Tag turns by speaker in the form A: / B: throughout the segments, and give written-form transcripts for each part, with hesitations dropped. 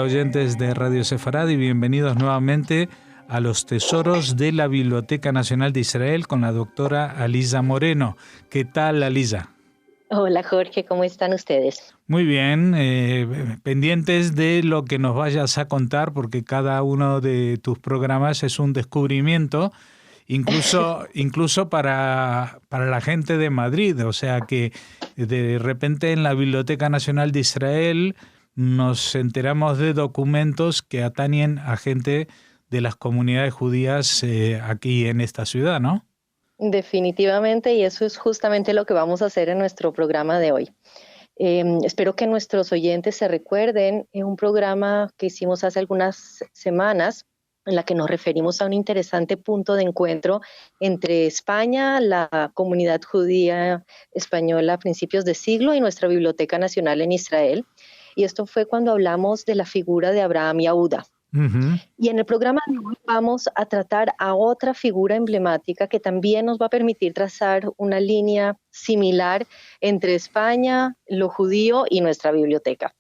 A: oyentes de Radio Sefarad, y bienvenidos nuevamente a los tesoros de la Biblioteca Nacional de Israel con la doctora Aliza Moreno. ¿Qué tal, Aliza?
B: Hola, Jorge, ¿cómo están ustedes?
A: Muy bien, pendientes de lo que nos vayas a contar, porque cada uno de tus programas es un descubrimiento, incluso para la gente de Madrid. O sea que de repente en la Biblioteca Nacional de Israel nos enteramos de documentos que atañen a gente de las comunidades judías aquí en esta ciudad, ¿no?
B: Definitivamente, y eso es justamente lo que vamos a hacer en nuestro programa de hoy. Espero que nuestros oyentes se recuerden un programa que hicimos hace algunas semanas en la que nos referimos a un interesante punto de encuentro entre España, la comunidad judía española a principios de siglo y nuestra Biblioteca Nacional en Israel. Y esto fue cuando hablamos de la figura de Abraham Yahuda.
A: Uh-huh.
B: Y en el programa de hoy vamos a tratar a otra figura emblemática que también nos va a permitir trazar una línea similar entre España, lo judío y nuestra biblioteca.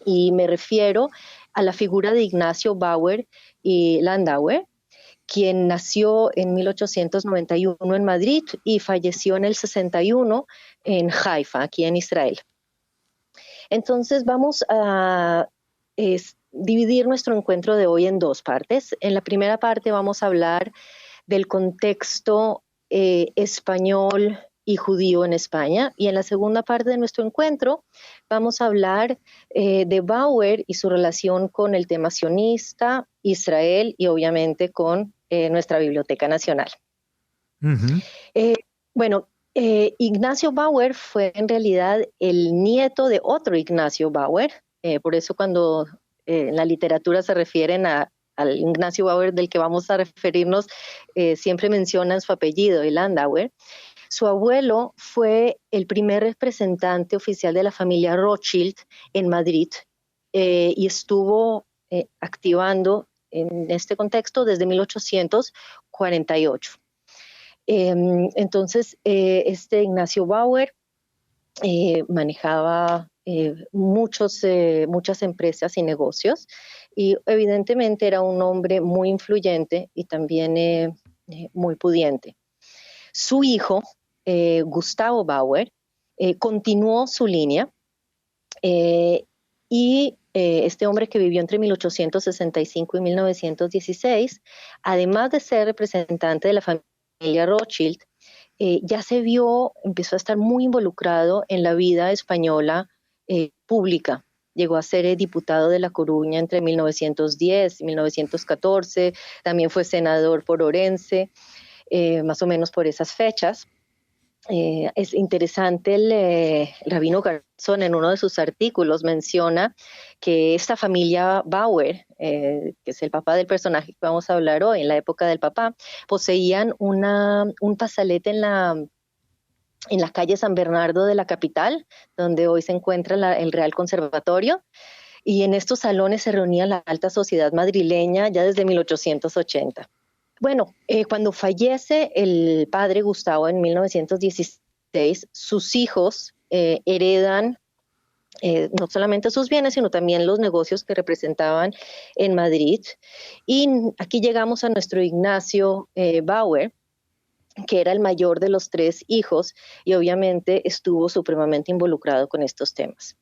B: Y me refiero a la figura de Ignacio Bauer y Landauer, quien nació en 1891 en Madrid y falleció en el 61 en Haifa, aquí en Israel. Entonces vamos a dividir nuestro encuentro de hoy en dos partes. En la primera parte vamos a hablar del contexto español y judío en España, y en la segunda parte de nuestro encuentro vamos a hablar de Bauer y su relación con el tema sionista, Israel y obviamente con nuestra Biblioteca Nacional.
A: Uh-huh.
B: Ignacio Bauer fue en realidad el nieto de otro Ignacio Bauer, por eso cuando en la literatura se refieren al Ignacio Bauer del que vamos a referirnos, siempre mencionan su apellido, el Landauer. Su abuelo fue el primer representante oficial de la familia Rothschild en Madrid y estuvo activando en este contexto desde 1848. Entonces, este Ignacio Bauer manejaba muchas empresas y negocios, y evidentemente era un hombre muy influyente y también muy pudiente. Su hijo, Gustavo Bauer, continuó su línea y este hombre, que vivió entre 1865 y 1916, además de ser representante de la familia Rothschild, ya empezó a estar muy involucrado en la vida española pública. Llegó a ser diputado de La Coruña entre 1910 y 1914, también fue senador por Orense, más o menos por esas fechas. Es interesante, el rabino Garzón en uno de sus artículos menciona que esta familia Bauer, que es el papá del personaje que vamos a hablar hoy, en la época del papá, poseían un pasalete en la calle San Bernardo de la capital, donde hoy se encuentra el Real Conservatorio, y en estos salones se reunía la alta sociedad madrileña ya desde 1880. Bueno, cuando fallece el padre Gustavo en 1916, sus hijos heredan no solamente sus bienes, sino también los negocios que representaban en Madrid. Y aquí llegamos a nuestro Ignacio Bauer, que era el mayor de los tres hijos y obviamente estuvo supremamente involucrado con estos temas.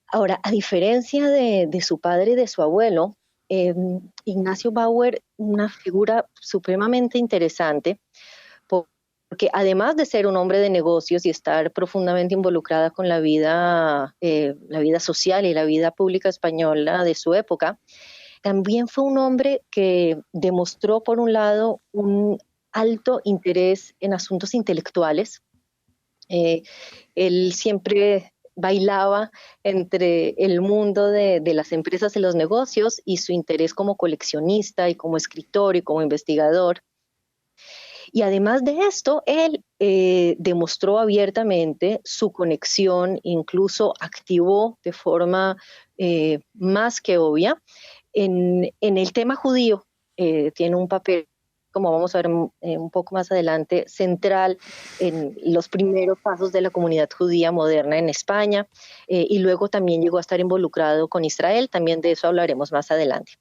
B: Ahora, a diferencia de su padre y de su abuelo, Ignacio Bauer, una figura supremamente interesante, porque además de ser un hombre de negocios y estar profundamente involucrada con la vida social y la vida pública española de su época, también fue un hombre que demostró, por un lado, un alto interés en asuntos intelectuales. Él siempre bailaba entre el mundo de las empresas y los negocios y su interés como coleccionista y como escritor y como investigador. Y además de esto, él demostró abiertamente su conexión, incluso activó de forma más que obvia en el tema judío. Tiene un papel como vamos a ver un poco más adelante, central en los primeros pasos de la comunidad judía moderna en España, y luego también llegó a estar involucrado con Israel, también de eso hablaremos más adelante.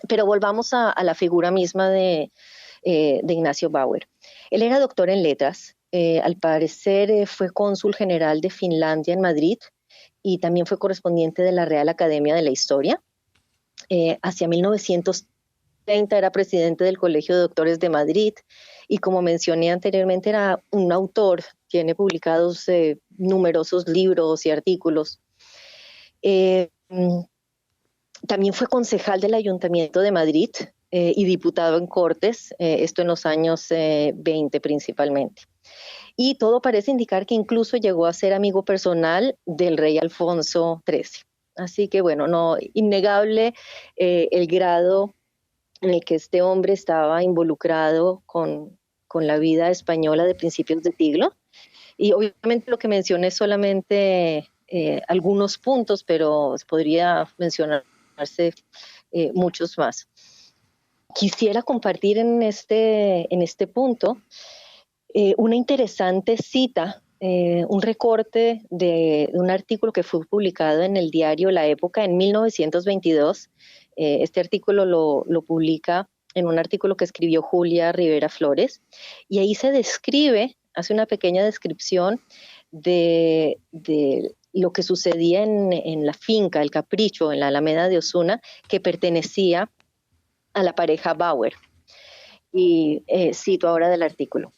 B: Pero volvamos a la figura misma de Ignacio Bauer. Él era doctor en letras, al parecer fue cónsul general de Finlandia en Madrid y también fue correspondiente de la Real Academia de la Historia. Hacia 1930 era presidente del Colegio de Doctores de Madrid y, como mencioné anteriormente, era un autor, tiene publicados numerosos libros y artículos. También fue concejal del Ayuntamiento de Madrid y diputado en Cortes, esto en los años 20 principalmente. Y todo parece indicar que incluso llegó a ser amigo personal del rey Alfonso XIII. Así que bueno, no, innegable el grado en el que este hombre estaba involucrado con la vida española de principios de siglo. Y obviamente lo que mencioné es solamente algunos puntos, pero podría mencionarse muchos más. Quisiera compartir en este punto una interesante cita, un recorte de un artículo que fue publicado en el diario La Época en 1922. Este artículo lo publica en un artículo que escribió Julia Rivera Flores, y ahí se describe, hace una pequeña descripción de lo que sucedía en la finca El Capricho, en la Alameda de Osuna, que pertenecía a la pareja Bauer. Y cito ahora del artículo.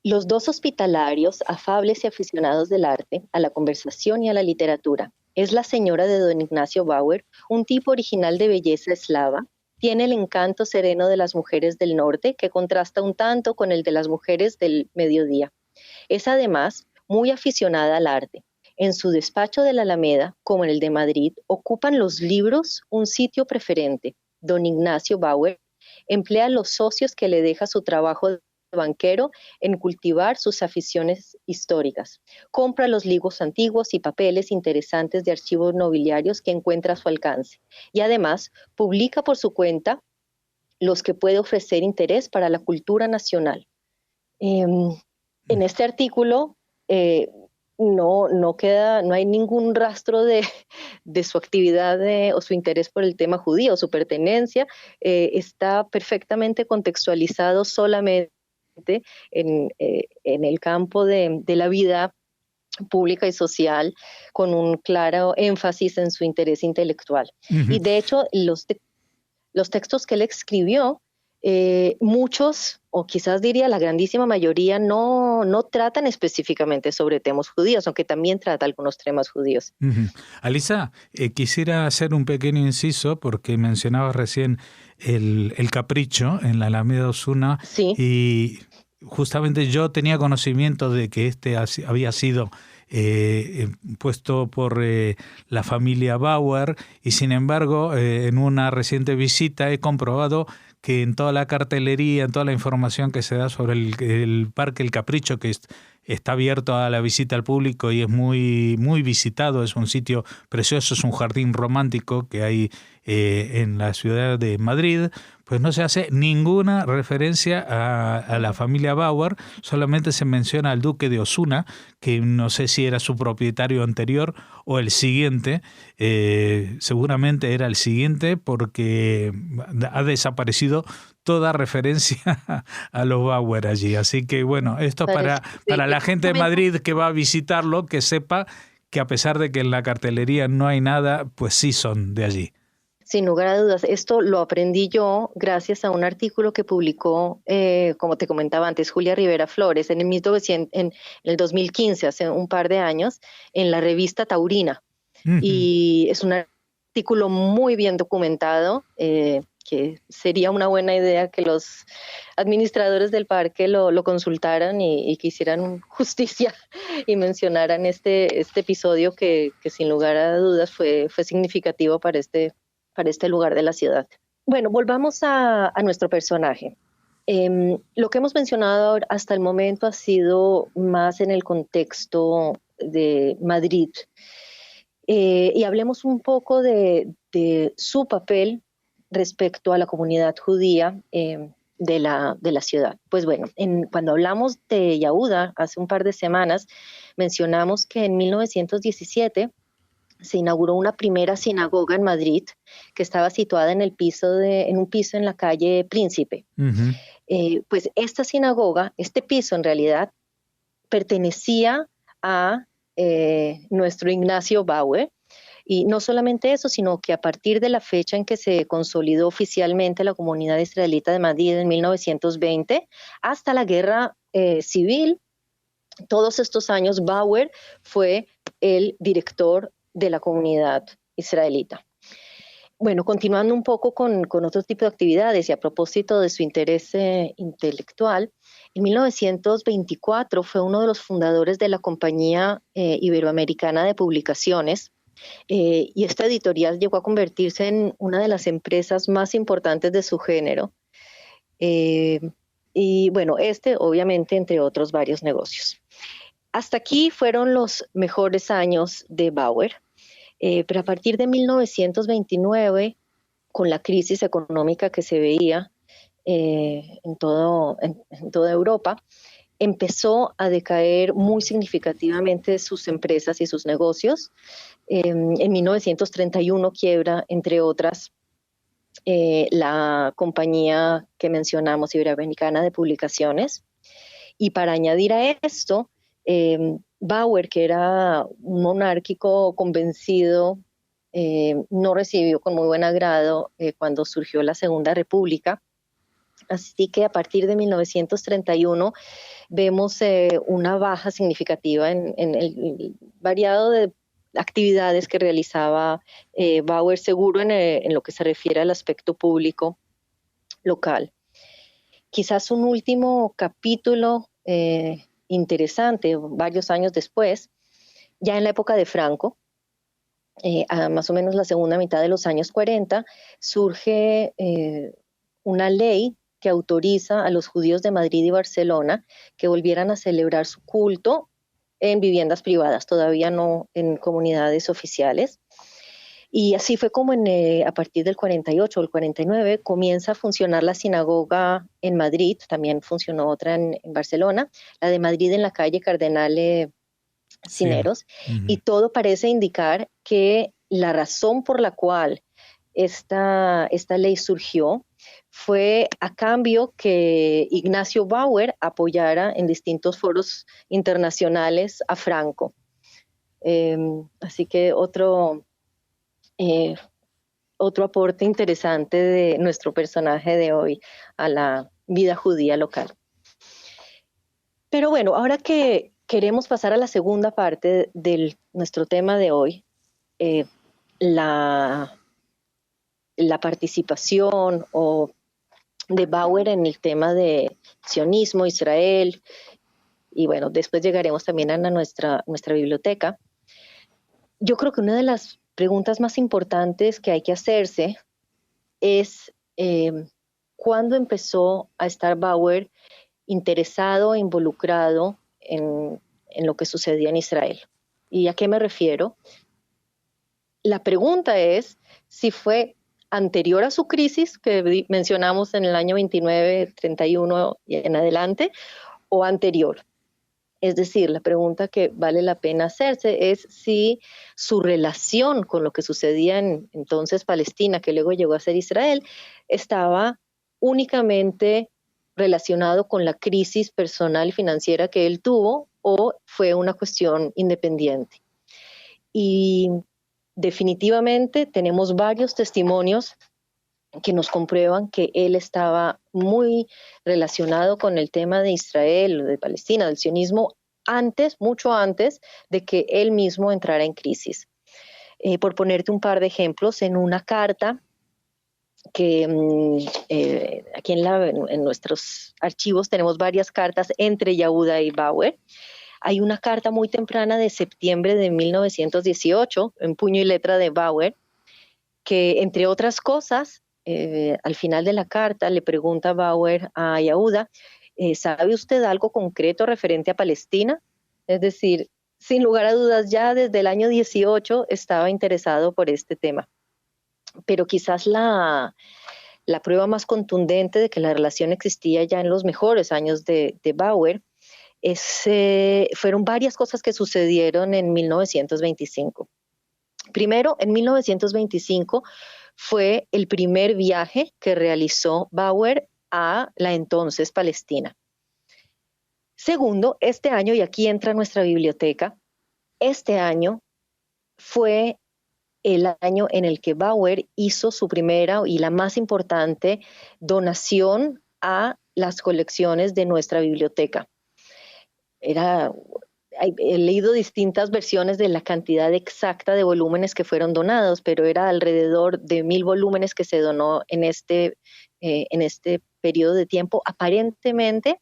B: Los dos hospitalarios, afables y aficionados del arte, a la conversación y a la literatura. Es la señora de don Ignacio Bauer, un tipo original de belleza eslava. Tiene el encanto sereno de las mujeres del norte, que contrasta un tanto con el de las mujeres del mediodía. Es además muy aficionada al arte. En su despacho de la Alameda, como en el de Madrid, ocupan los libros un sitio preferente. Don Ignacio Bauer emplea a los socios que le deja su trabajo de banquero en cultivar sus aficiones históricas. Compra los libros antiguos y papeles interesantes de archivos nobiliarios que encuentra a su alcance. Y además publica por su cuenta los que puede ofrecer interés para la cultura nacional. En este artículo no hay ningún rastro de su actividad o su interés por el tema judío, su pertenencia. Está perfectamente contextualizado solamente en el campo de la vida pública y social, con un claro énfasis en su interés intelectual. Uh-huh. Y de hecho, los textos que él escribió, muchos, o quizás diría la grandísima mayoría, no tratan específicamente sobre temas judíos, aunque también trata algunos temas judíos.
A: Uh-huh. Alisa, quisiera hacer un pequeño inciso porque mencionabas recién el Capricho en la Alameda Osuna.
B: Sí.
A: Y justamente yo tenía conocimiento de que había sido puesto por la familia Bauer, y sin embargo en una reciente visita he comprobado que en toda la cartelería, en toda la información que se da sobre el Parque El Capricho, que está abierto a la visita al público y es muy, muy visitado, es un sitio precioso, es un jardín romántico que hay en la ciudad de Madrid, pues no se hace ninguna referencia a la familia Bauer, solamente se menciona al duque de Osuna, que no sé si era su propietario anterior o el siguiente, seguramente era el siguiente porque ha desaparecido toda referencia a los Bauer allí. Así que bueno, esto para la gente de Madrid que va a visitarlo, que sepa que a pesar de que en la cartelería no hay nada, pues sí son de allí.
B: Sin lugar a dudas, esto lo aprendí yo gracias a un artículo que publicó, como te comentaba antes, Julia Rivera Flores en el 2015, hace un par de años, en la revista Taurina. Uh-huh. Y es un artículo muy bien documentado, que sería una buena idea que los administradores del parque lo consultaran y que hicieran justicia y mencionaran este episodio que sin lugar a dudas fue significativo para este lugar de la ciudad. Bueno, volvamos a nuestro personaje. Lo que hemos mencionado hasta el momento ha sido más en el contexto de Madrid. Y hablemos un poco de su papel respecto a la comunidad judía de la ciudad. Pues bueno, cuando hablamos de Yehuda hace un par de semanas, mencionamos que en 1917 se inauguró una primera sinagoga en Madrid que estaba situada en un piso en la calle Príncipe.
A: Ujú.
B: Pues esta sinagoga, este piso en realidad, pertenecía a nuestro Ignacio Bauer. Y no solamente eso, sino que a partir de la fecha en que se consolidó oficialmente la comunidad israelita de Madrid en 1920, hasta la guerra civil, todos estos años Bauer fue el director de la comunidad israelita. Bueno, continuando un poco con otro tipo de actividades y a propósito de su interés intelectual, en 1924 fue uno de los fundadores de la Compañía Iberoamericana de Publicaciones, y esta editorial llegó a convertirse en una de las empresas más importantes de su género. Y bueno, obviamente entre otros varios negocios. Hasta aquí fueron los mejores años de Bauer, pero a partir de 1929, con la crisis económica que se veía en toda Europa, empezó a decaer muy significativamente sus empresas y sus negocios. En 1931 quiebra, entre otras, la compañía que mencionamos, Iberoamericana de Publicaciones. Y para añadir a esto, Bauer, que era un monárquico convencido, no recibió con muy buen agrado cuando surgió la Segunda República. Así que a partir de 1931 vemos una baja significativa en el variado de actividades que realizaba Bauer, seguro en lo que se refiere al aspecto público local. Quizás un último capítulo interesante, varios años después, ya en la época de Franco, más o menos la segunda mitad de los años 40, surge una ley que autoriza a los judíos de Madrid y Barcelona que volvieran a celebrar su culto en viviendas privadas, todavía no en comunidades oficiales. Y así fue como a partir del 48 o el 49 comienza a funcionar la sinagoga en Madrid, también funcionó otra en Barcelona, la de Madrid en la calle Cardenal Cineros,
A: Uh-huh.
B: y todo parece indicar que la razón por la cual esta ley surgió fue a cambio que Ignacio Bauer apoyara en distintos foros internacionales a Franco. Así que otro aporte interesante de nuestro personaje de hoy a la vida judía local. Pero bueno, ahora que queremos pasar a la segunda parte de nuestro tema de hoy, la participación de Bauer en el tema de sionismo, Israel, y bueno, después llegaremos también a nuestra biblioteca. Yo creo que una de las preguntas más importantes que hay que hacerse es ¿cuándo empezó a estar Bauer interesado e involucrado en lo que sucedía en Israel? ¿Y a qué me refiero? La pregunta es si fue anterior a su crisis, que mencionamos en el año 29, 31 y en adelante, o anterior. Es decir, la pregunta que vale la pena hacerse es si su relación con lo que sucedía en entonces Palestina, que luego llegó a ser Israel, estaba únicamente relacionado con la crisis personal y financiera que él tuvo, o fue una cuestión independiente. Y definitivamente tenemos varios testimonios que nos comprueban que él estaba muy relacionado con el tema de Israel, de Palestina, del sionismo, mucho antes de que él mismo entrara en crisis. Por ponerte un par de ejemplos, en una carta que aquí en nuestros archivos tenemos varias cartas entre Yehuda y Bauer. Hay una carta muy temprana de septiembre de 1918, en puño y letra de Bauer, que entre otras cosas, al final de la carta le pregunta Bauer a Yehuda, ¿sabe usted algo concreto referente a Palestina? Es decir, sin lugar a dudas, ya desde el año 18 estaba interesado por este tema. Pero quizás la la prueba más contundente de que la relación existía ya en los mejores años de Bauer, fueron varias cosas que sucedieron en 1925. Primero, en 1925 fue el primer viaje que realizó Bauer a la entonces Palestina. Segundo, este año, y aquí entra nuestra biblioteca, este año fue el año en el que Bauer hizo su primera y la más importante donación a las colecciones de nuestra biblioteca. He leído distintas versiones de la cantidad exacta de volúmenes que fueron donados, pero era alrededor de 1,000 volúmenes que se donó en este periodo de tiempo. Aparentemente,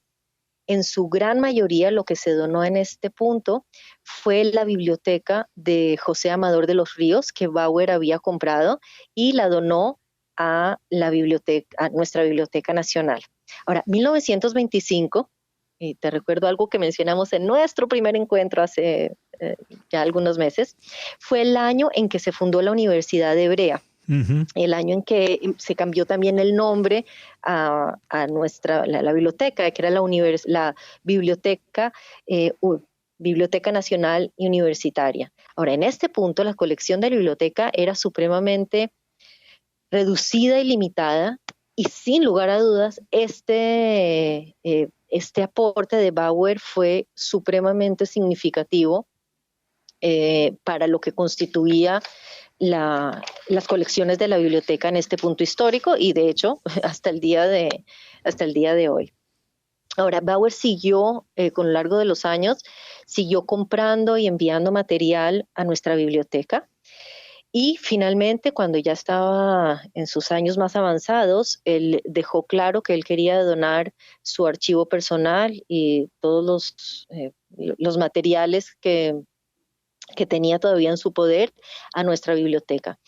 B: en su gran mayoría, lo que se donó en este punto fue la biblioteca de José Amador de los Ríos, que Bauer había comprado, y la donó a nuestra Biblioteca Nacional. Ahora, 1925, y te recuerdo algo que mencionamos en nuestro primer encuentro hace ya algunos meses, fue el año en que se fundó la Universidad de Hebrea. El año en que se cambió también el nombre a la biblioteca, que era la Biblioteca Nacional y Universitaria. Ahora, en este punto, la colección de la biblioteca era supremamente reducida y limitada, y sin lugar a dudas, este aporte de Bauer fue supremamente significativo para lo que constituía las colecciones de la biblioteca en este punto histórico, y de hecho hasta el día de hoy. Ahora, Bauer siguió con lo largo de los años, siguió comprando y enviando material a nuestra biblioteca, y finalmente, cuando ya estaba en sus años más avanzados, él dejó claro que él quería donar su archivo personal y todos los materiales que tenía todavía en su poder a nuestra biblioteca.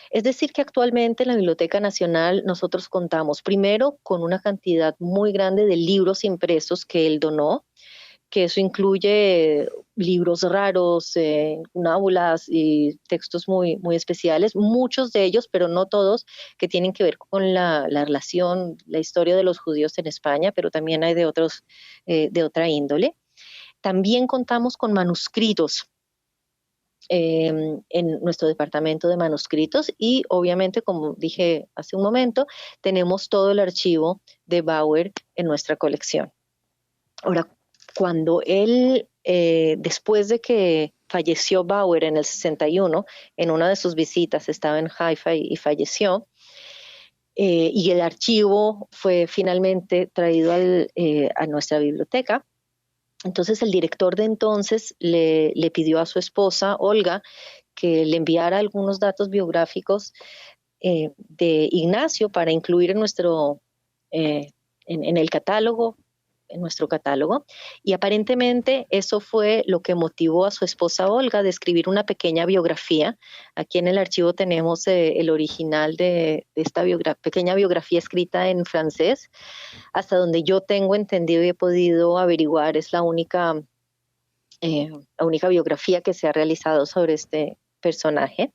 B: Es decir, que actualmente en la Biblioteca Nacional nosotros contamos primero con una cantidad muy grande de libros impresos que él donó, que eso incluye libros raros, nábulas y textos muy, muy especiales, muchos de ellos, pero no todos, que tienen que ver con la relación, la historia de los judíos en España, pero también hay de otra índole. También contamos con manuscritos en nuestro departamento de manuscritos, y obviamente, como dije hace un momento, tenemos todo el archivo de Bauer en nuestra colección. Ahora, cuando él, después de que falleció Bauer en el 61, en una de sus visitas estaba en Haifa y falleció, y el archivo fue finalmente traído a nuestra biblioteca. Entonces el director de entonces le pidió a su esposa, Olga, que le enviara algunos datos biográficos de Ignacio para incluir en el catálogo, en nuestro catálogo, y aparentemente eso fue lo que motivó a su esposa Olga de escribir una pequeña biografía. Aquí en el archivo tenemos el original de esta pequeña biografía escrita en francés. Hasta donde yo tengo entendido y he podido averiguar, es la única biografía que se ha realizado sobre este personaje.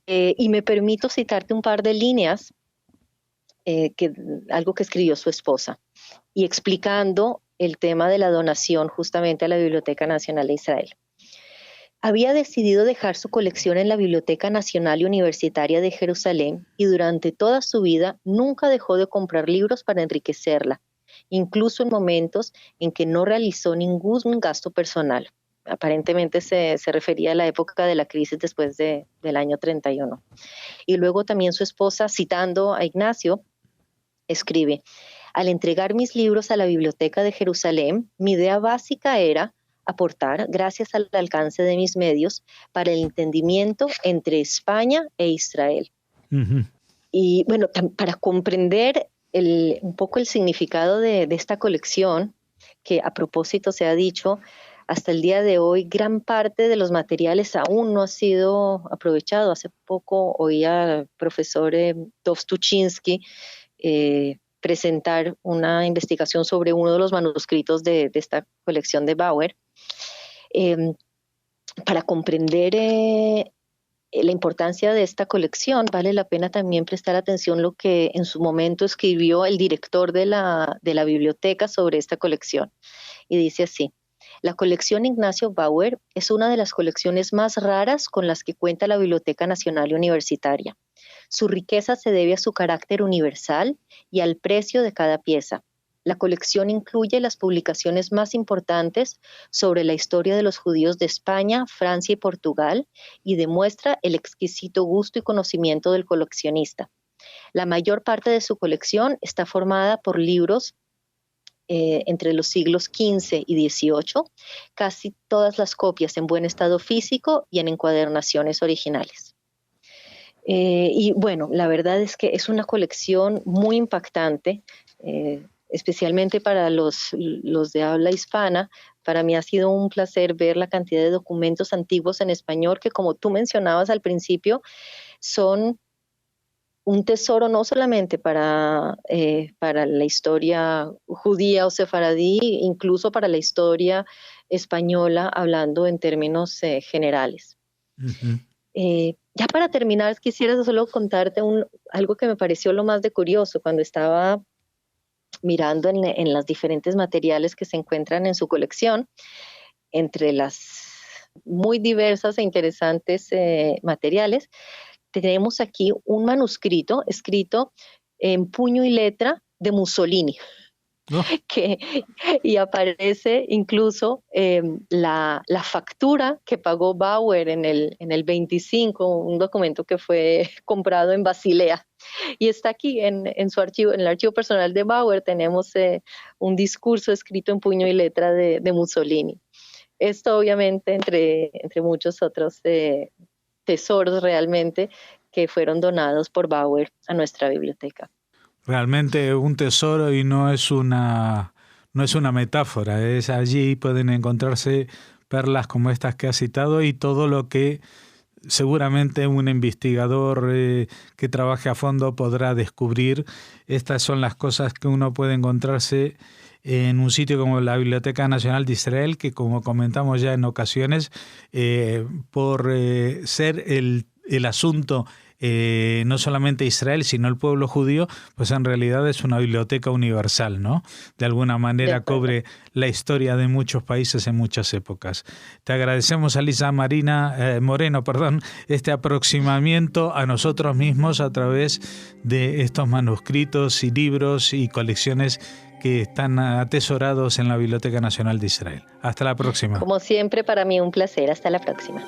B: Y me permito citarte un par de líneas, algo que escribió su esposa, y explicando el tema de la donación justamente a la Biblioteca Nacional de Israel. Había decidido dejar su colección en la Biblioteca Nacional y Universitaria de Jerusalén, y durante toda su vida nunca dejó de comprar libros para enriquecerla, incluso en momentos en que no realizó ningún gasto personal. Aparentemente se refería a la época de la crisis después del año 31. Y luego también su esposa, citando a Ignacio, escribe: al entregar mis libros a la Biblioteca de Jerusalén, mi idea básica era aportar, gracias al alcance de mis medios, para el entendimiento entre España e Israel. Uh-huh. Y bueno, para comprender un poco el significado de esta colección, que a propósito se ha dicho, hasta el día de hoy gran parte de los materiales aún no ha sido aprovechado. Hace poco oía al profesor Dov Stuchinsky presentar una investigación sobre uno de los manuscritos de esta colección de Bauer. Para comprender la importancia de esta colección, vale la pena también prestar atención a lo que en su momento escribió el director de la biblioteca sobre esta colección. Y dice así: la colección Ignacio Bauer es una de las colecciones más raras con las que cuenta la Biblioteca Nacional y Universitaria. Su riqueza se debe a su carácter universal y al precio de cada pieza. La colección incluye las publicaciones más importantes sobre la historia de los judíos de España, Francia y Portugal, y demuestra el exquisito gusto y conocimiento del coleccionista. La mayor parte de su colección está formada por libros entre los siglos XV y XVIII, casi todas las copias en buen estado físico y en encuadernaciones originales. Y bueno, la verdad es que es una colección muy impactante, especialmente para los de habla hispana. Para mí ha sido un placer ver la cantidad de documentos antiguos en español que, como tú mencionabas al principio, son un tesoro no solamente para la historia judía o sefaradí, incluso para la historia española, hablando en términos generales. Uh-huh. Ya para terminar, quisiera solo contarte algo que me pareció lo más de curioso cuando estaba mirando en las diferentes materiales que se encuentran en su colección. Entre las muy diversas e interesantes materiales, tenemos aquí un manuscrito escrito en puño y letra de Mussolini. Oh. Y aparece incluso la factura que pagó Bauer en el 25, un documento que fue comprado en Basilea. Y está aquí en su archivo, en el archivo personal de Bauer tenemos un discurso escrito en puño y letra de Mussolini. Esto obviamente entre muchos otros tesoros realmente que fueron donados por Bauer a nuestra biblioteca.
A: Realmente un tesoro, y no es una metáfora, es allí pueden encontrarse perlas como estas que has citado y todo lo que seguramente un investigador que trabaje a fondo podrá descubrir. Estas son las cosas que uno puede encontrarse en un sitio como la Biblioteca Nacional de Israel, que, como comentamos ya en ocasiones, por ser el asunto no solamente Israel, sino el pueblo judío, pues en realidad es una biblioteca universal, ¿no? De alguna manera cubre la historia de muchos países en muchas épocas. Te agradecemos, Alisa Moreno, este aproximamiento a nosotros mismos a través de estos manuscritos y libros y colecciones que están atesorados en la Biblioteca Nacional de Israel. Hasta la próxima.
B: Como siempre, para mí un placer. Hasta la próxima.